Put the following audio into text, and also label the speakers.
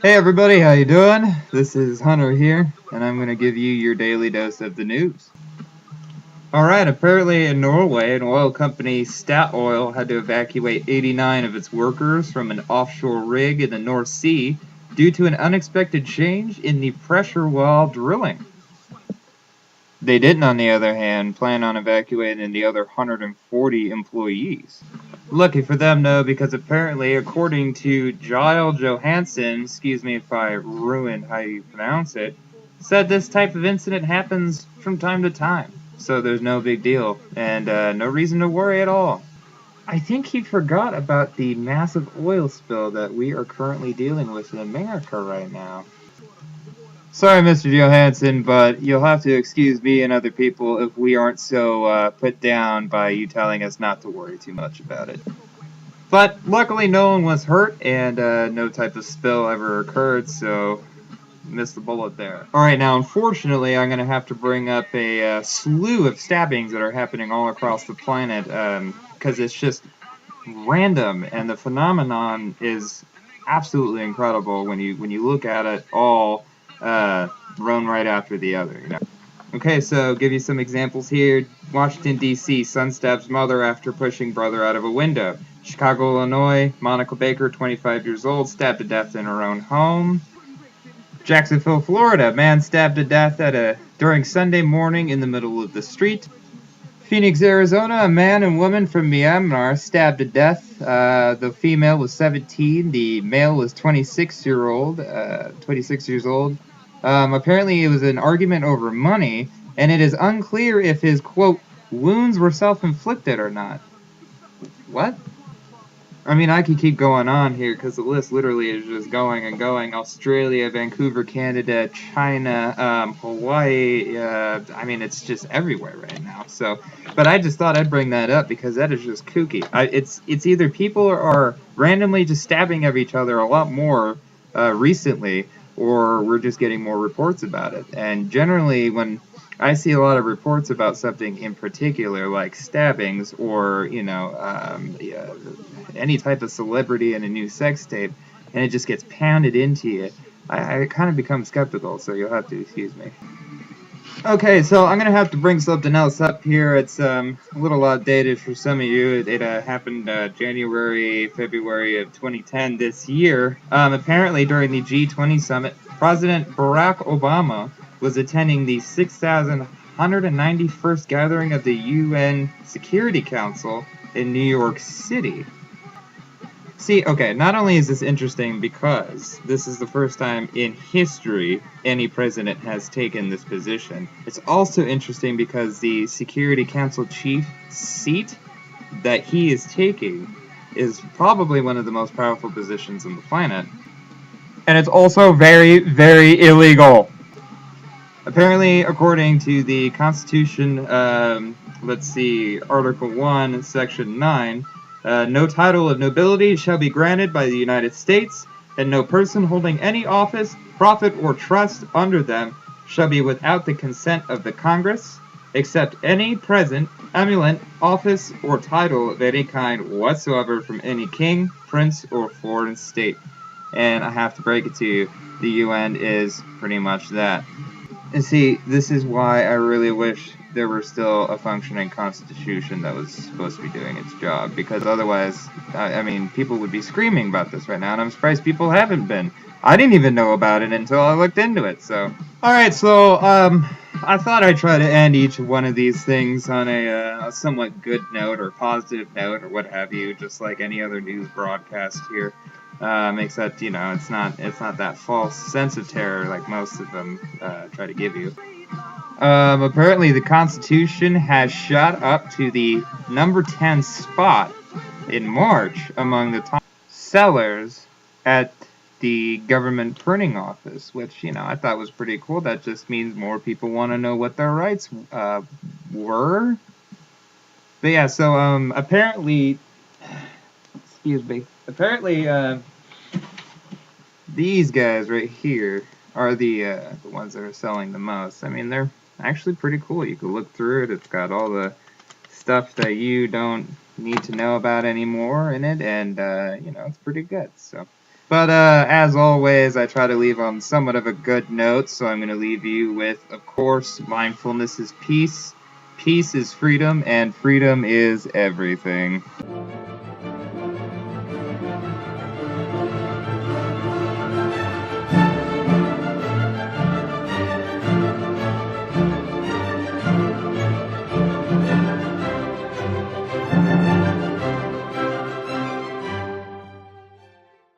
Speaker 1: Hey everybody, how you doing? This is Hunter here, and I'm going to give you your daily dose of the news. Alright, apparently in Norway, an oil company, Statoil, had to evacuate 89 of its workers from an offshore rig in the North Sea due to an unexpected change in the pressure while drilling. They didn't, on the other hand, plan on evacuating the other 140 employees. Lucky for them, though, because apparently, according to Giles Johansson, excuse me if I ruined how you pronounce it, said this type of incident happens from time to time, so there's no big deal, and no reason to worry at all. I think he forgot about the massive oil spill that we are currently dealing with in America right now. Sorry, Mr. Johansson, but you'll have to excuse me and other people if we aren't so put down by you telling us not to worry too much about it. But luckily no one was hurt and no type of spill ever occurred, so missed the bullet there. Alright, now unfortunately I'm going to have to bring up a slew of stabbings that are happening all across the planet because it's just random, and the phenomenon is absolutely incredible when you look at it all run right after the other, you know. Okay, so give you some examples here. Washington, D.C., son stabs mother after pushing brother out of a window. Chicago, Illinois, Monica Baker, 25 years old, stabbed to death in her own home. Jacksonville, Florida, man stabbed to death during Sunday morning in the middle of the street. Phoenix, Arizona, a man and woman from Myanmar stabbed to death. The female was 17. The male was 26 years old. Apparently, it was an argument over money, and it is unclear if his, quote, wounds were self-inflicted or not. What? I mean, I could keep going on here because the list literally is just going and going. Australia, Vancouver, Canada, China, Hawaii. I mean, it's just everywhere right now. So, but I just thought I'd bring that up because that is just kooky. It's either people are randomly just stabbing of each other a lot more recently, or we're just getting more reports about it. And generally, when I see a lot of reports about something in particular, like stabbings or, yeah, any type of celebrity in a new sex tape, and it just gets pounded into you, I kind of become skeptical, so you'll have to excuse me. Okay, so I'm going to have to bring something else up here. It's a little outdated for some of you. It happened January, February of 2010 this year. Apparently, during the G20 summit, President Barack Obama was attending the 6,191st gathering of the UN Security Council in New York City. See, okay, not only is this interesting because this is the first time in history any president has taken this position, it's also interesting because the Security Council chief seat that he is taking is probably one of the most powerful positions on the planet. And it's also very, very illegal. Apparently, according to the Constitution, let's see, Article 1, Section 9, no title of nobility shall be granted by the United States, and no person holding any office, profit, or trust under them shall be without the consent of the Congress, except any present, eminent office or title of any kind whatsoever from any king, prince, or foreign state. And I have to break it to you, the UN is pretty much that. And see, this is why I really wish there were still a functioning constitution that was supposed to be doing its job, because otherwise, I mean, people would be screaming about this right now, and I'm surprised people haven't been. I didn't even know about it until I looked into it, so. Alright, so, I thought I'd try to end each one of these things on a somewhat good note, or positive note, or what have you, just like any other news broadcast here. Except, it's not that false sense of terror like most of them try to give you. Apparently the Constitution has shot up to the number 10 spot in March among the top sellers at the government printing office, which, I thought was pretty cool. That just means more people want to know what their rights were. But yeah, so apparently, these guys right here are the ones that are selling the most. I mean, they're actually pretty cool. You can look through it. It's got all the stuff that you don't need to know about anymore in it, and it's pretty good. So, But as always, I try to leave on somewhat of a good note, so I'm going to leave you with, of course, mindfulness is peace, peace is freedom, and freedom is everything.